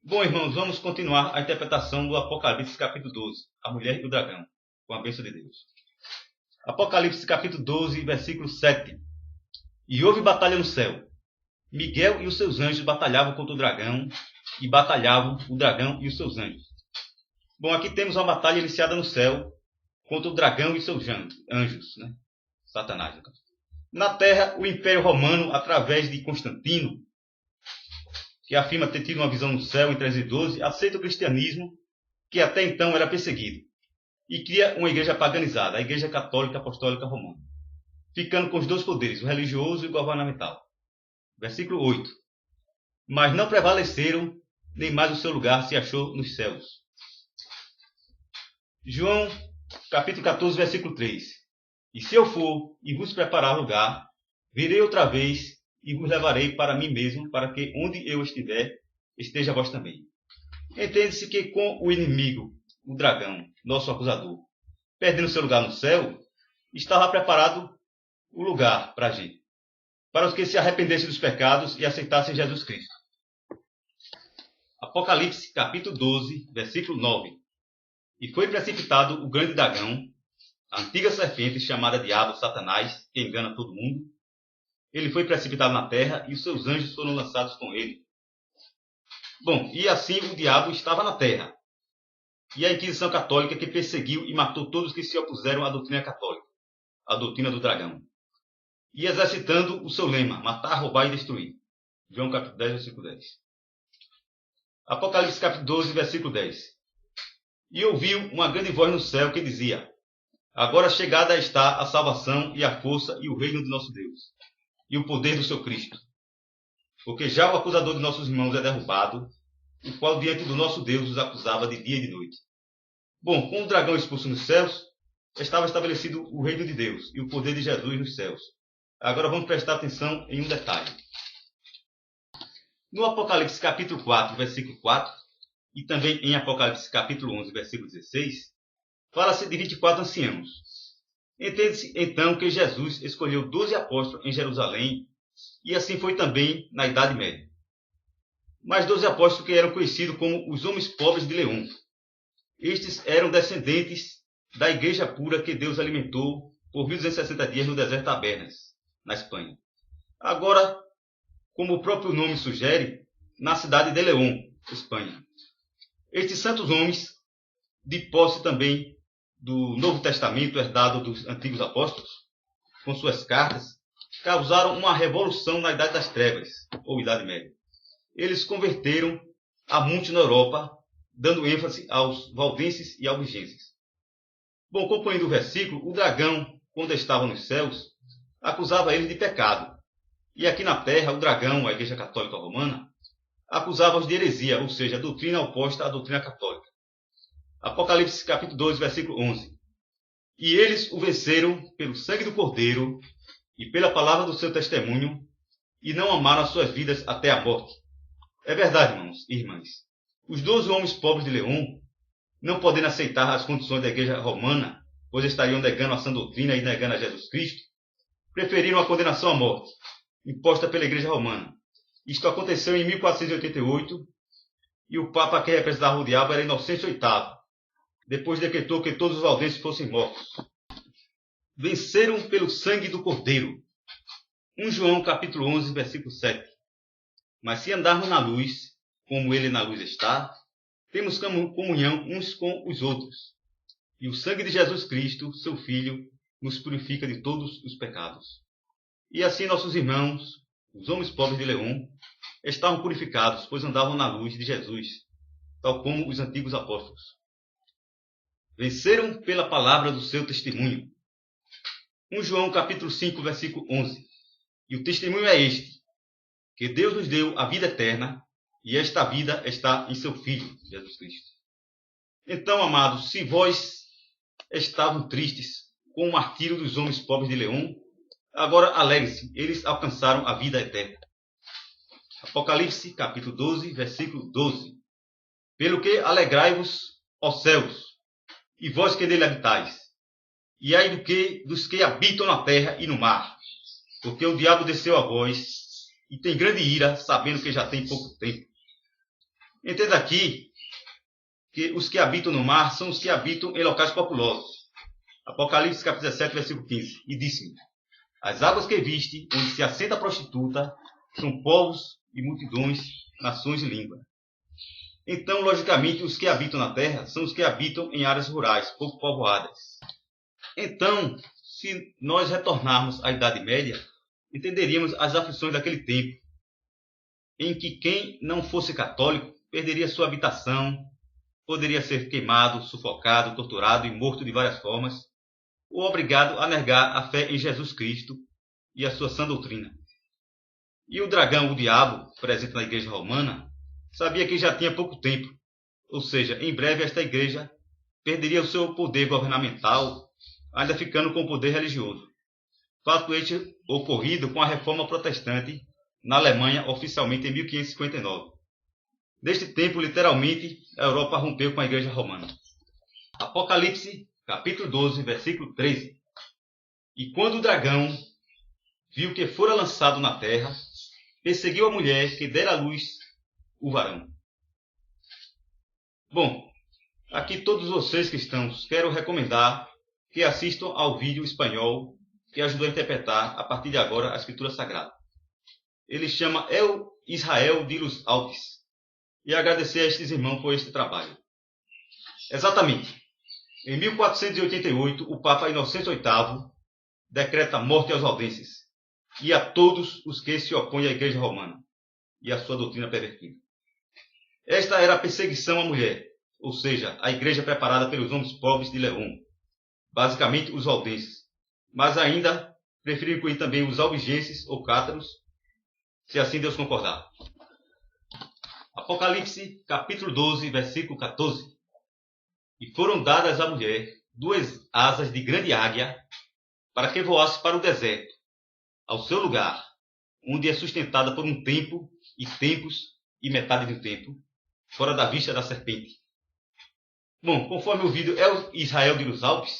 Bom, irmãos, vamos continuar a interpretação do Apocalipse capítulo 12, a mulher e o dragão, com a bênção de Deus. Apocalipse capítulo 12, versículo 7. E houve batalha no céu. Miguel e os seus anjos batalhavam contra o dragão, e batalhavam o dragão e os seus anjos. Bom, aqui temos uma batalha iniciada no céu contra o dragão e seus anjos, né? Satanás. Na terra, o Império Romano, através de Constantino, que afirma ter tido uma visão no céu em 312, aceita o cristianismo, que até então era perseguido, e cria uma igreja paganizada, a Igreja Católica Apostólica Romana, ficando com os dois poderes, o religioso e o governamental. Versículo 8. Mas não prevaleceram, nem mais o seu lugar se achou nos céus. João, capítulo 14, versículo 3. E se eu for e vos preparar lugar, virei outra vez e vos levarei para mim mesmo, para que onde eu estiver, esteja vós também. Entende-se que com o inimigo, o dragão, nosso acusador, perdendo seu lugar no céu, estava preparado o lugar para a gente, para os que se arrependessem dos pecados e aceitassem Jesus Cristo. Apocalipse capítulo 12, versículo 9. E foi precipitado o grande dragão, a antiga serpente chamada Diabo, Satanás, que engana todo mundo. Ele foi precipitado na terra e os seus anjos foram lançados com ele. Bom, e assim o diabo estava na terra. E a Inquisição Católica que perseguiu e matou todos que se opuseram à doutrina católica, a doutrina do dragão. E exercitando o seu lema, matar, roubar e destruir. João capítulo 10, versículo 10. Apocalipse capítulo 12, versículo 10. E ouviu uma grande voz no céu que dizia: agora chegada está a salvação e a força e o reino de nosso Deus, e o poder do seu Cristo. Porque já o acusador de nossos irmãos é derrubado, o qual diante do nosso Deus os acusava de dia e de noite. Bom, com o dragão expulso nos céus, estava estabelecido o reino de Deus e o poder de Jesus nos céus. Agora vamos prestar atenção em um detalhe. No Apocalipse capítulo 4, versículo 4, e também em Apocalipse capítulo 11, versículo 16, fala-se de 24 anciãos. Entende-se então que Jesus escolheu 12 apóstolos em Jerusalém, e assim foi também na Idade Média. Mas 12 apóstolos que eram conhecidos como os homens pobres de Leão. Estes eram descendentes da igreja pura que Deus alimentou por 1260 dias no deserto de Tabernas, na Espanha. Agora, como o próprio nome sugere, na cidade de León, Espanha. Estes santos homens, de posse também do Novo Testamento herdado dos antigos apóstolos, com suas cartas, causaram uma revolução na Idade das Trevas, ou Idade Média. Eles converteram a muitos na Europa, dando ênfase aos valdenses e albigenses. Bom, concluindo o versículo, o dragão, quando estava nos céus, acusava eles de pecado. E aqui na terra, o dragão, a Igreja Católica Romana, acusava-os de heresia, ou seja, a doutrina oposta à doutrina católica. Apocalipse capítulo 12, versículo 11. E eles o venceram pelo sangue do Cordeiro e pela palavra do seu testemunho, e não amaram as suas vidas até a morte. É verdade, irmãos e irmãs. Os 12 homens pobres de León, não podendo aceitar as condições da Igreja Romana, pois estariam negando a sã doutrina e negando a Jesus Cristo, preferiram a condenação à morte, imposta pela Igreja Romana. Isto aconteceu em 1488, e o Papa que representava o diabo era Inocêncio VIII. Depois decretou que todos os valdenses fossem mortos. Venceram pelo sangue do Cordeiro. 1 João capítulo 11, versículo 7. Mas se andarmos na luz, como ele na luz está, temos comunhão uns com os outros. E o sangue de Jesus Cristo, seu Filho, nos purifica de todos os pecados. E assim nossos irmãos, os homens pobres de León, estavam purificados, pois andavam na luz de Jesus, tal como os antigos apóstolos. Venceram pela palavra do seu testemunho. 1 João capítulo 5, versículo 11. E o testemunho é este, que Deus nos deu a vida eterna, e esta vida está em seu Filho, Jesus Cristo. Então, amados, se vós estavam tristes com o martírio dos homens pobres de León, agora alegre-se, eles alcançaram a vida eterna. Apocalipse capítulo 12, versículo 12. Pelo que alegrai-vos, ó céus, e vós que nele habitais, e ai dos que habitam na terra e no mar, porque o diabo desceu a vós, e tem grande ira, sabendo que já tem pouco tempo. Entenda aqui que os que habitam no mar são os que habitam em locais populosos. Apocalipse capítulo 17, versículo 15. E disse-me: as águas que viste, onde se assenta a prostituta, são povos e multidões, nações e língua. Então, logicamente, os que habitam na terra são os que habitam em áreas rurais, pouco povoadas. Então, se nós retornarmos à Idade Média, entenderíamos as aflições daquele tempo, em que quem não fosse católico perderia sua habitação, poderia ser queimado, sufocado, torturado e morto de várias formas, ou obrigado a negar a fé em Jesus Cristo e a sua sã doutrina. E o dragão, o diabo, presente na igreja romana, sabia que já tinha pouco tempo, ou seja, em breve esta igreja perderia o seu poder governamental, ainda ficando com o poder religioso. Fato este ocorrido com a Reforma Protestante na Alemanha, oficialmente em 1559. Neste tempo, literalmente, a Europa rompeu com a igreja romana. Apocalipse, capítulo 12, versículo 13. E quando o dragão viu que fora lançado na terra, perseguiu a mulher que dera à luz o varão. Bom, aqui todos vocês cristãos, quero recomendar que assistam ao vídeo espanhol que ajudou a interpretar, a partir de agora, a Escritura Sagrada. Ele chama El Israel de los Alpes. E agradecer a estes irmãos por este trabalho. Exatamente. Em 1488, o Papa Inocêncio VIII decreta morte aos valdenses e a todos os que se opõem à Igreja Romana e à sua doutrina pervertida. Esta era a perseguição à mulher, ou seja, a igreja preparada pelos homens pobres de León, basicamente os valdenses, mas ainda preferiu incluir também os albigenses ou cátaros, se assim Deus concordar. Apocalipse, capítulo 12, versículo 14. E foram dadas à mulher 2 asas de grande águia, para que voasse para o deserto, ao seu lugar, onde é sustentada por um tempo, e tempos, e metade do tempo, fora da vista da serpente. Bom, conforme o vídeo é o Israel de los Alpes,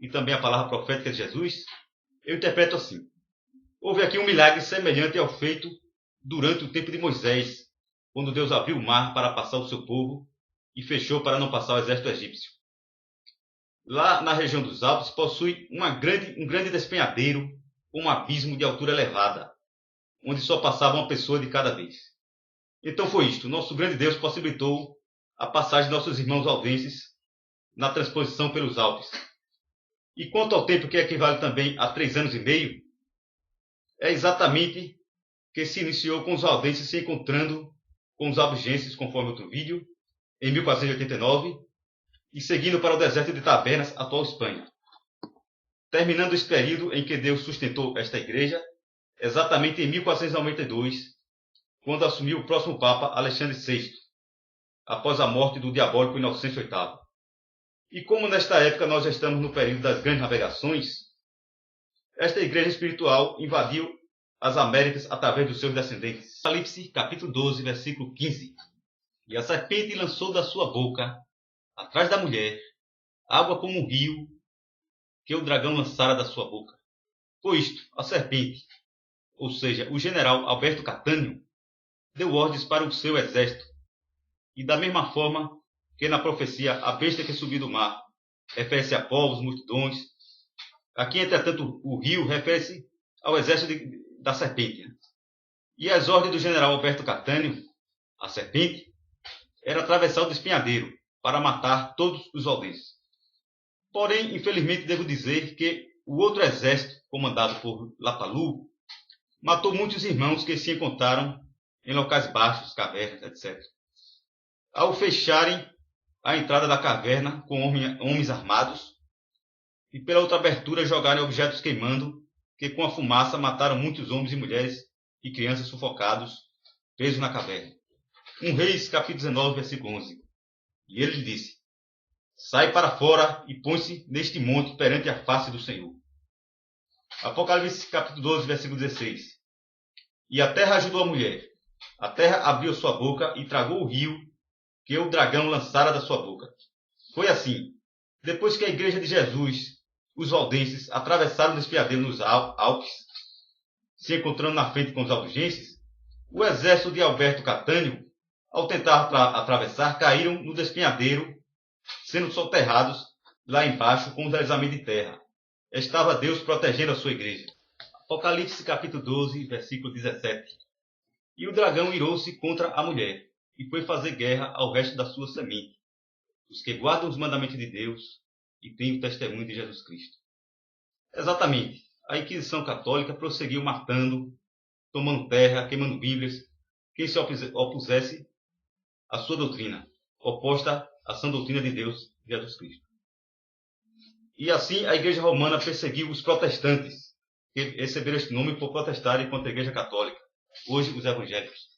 e também a palavra profética de Jesus, eu interpreto assim: houve aqui um milagre semelhante ao feito durante o tempo de Moisés, quando Deus abriu o mar para passar o seu povo e fechou para não passar o exército egípcio. Lá na região dos Alpes possui um grande despenhadeiro, um abismo de altura elevada, onde só passava uma pessoa de cada vez. Então foi isto: nosso grande Deus possibilitou a passagem de nossos irmãos aldenses na transposição pelos Alpes. E quanto ao tempo, que equivale também a 3 anos e meio, é exatamente que se iniciou com os aldenses se encontrando com os albigenses, conforme outro vídeo, em 1489, e seguindo para o deserto de Tabernas, atual Espanha. Terminando esse período em que Deus sustentou esta igreja, exatamente em 1492, quando assumiu o próximo Papa Alexandre VI, após a morte do diabólico Inocêncio VIII. E como nesta época nós já estamos no período das grandes navegações, esta igreja espiritual invadiu as Américas através dos seus descendentes. Apocalipse, capítulo 12, versículo 15. E a serpente lançou da sua boca, atrás da mulher, água como um rio, que o dragão lançara da sua boca. Por isto, a serpente, ou seja, o general Alberto Catânio, deu ordens para o seu exército. E da mesma forma que na profecia a besta que subiu do mar refere-se a povos, multidões, aqui, entretanto, o rio refere-se ao exército da serpente. E as ordens do general Alberto Catânio, a serpente, era atravessar o despenhadeiro para matar todos os valdenses. Porém, infelizmente, devo dizer que o outro exército, comandado por Lapalu, matou muitos irmãos que se encontraram em locais baixos, cavernas, etc. Ao fecharem a entrada da caverna com homens armados, e pela outra abertura jogarem objetos queimando, que com a fumaça mataram muitos homens e mulheres e crianças sufocados, presos na caverna. Reis, capítulo 19, versículo 11. E ele lhe disse: sai para fora e põe-se neste monte perante a face do Senhor. Apocalipse, capítulo 12, versículo 16. E a terra ajudou a mulher. A terra abriu sua boca e tragou o rio que o dragão lançara da sua boca. Foi assim: depois que a igreja de Jesus, os valdenses, atravessaram o despenhadeiro nos Alpes, se encontrando na frente com os albigenses, o exército de Alberto Catânio ao tentar atravessar, caíram no despenhadeiro, sendo soterrados lá embaixo com um deslizamento de terra. Estava Deus protegendo a sua igreja. Apocalipse capítulo 12, versículo 17. E o dragão irou-se contra a mulher, e foi fazer guerra ao resto da sua semente, os que guardam os mandamentos de Deus e têm o testemunho de Jesus Cristo. Exatamente. A Inquisição Católica prosseguiu matando, tomando terra, queimando bíblias, quem se opusesse à sua doutrina, oposta à sã doutrina de Deus, Jesus Cristo. E assim a Igreja Romana perseguiu os protestantes, que receberam este nome por protestarem contra a Igreja Católica, hoje os evangélicos.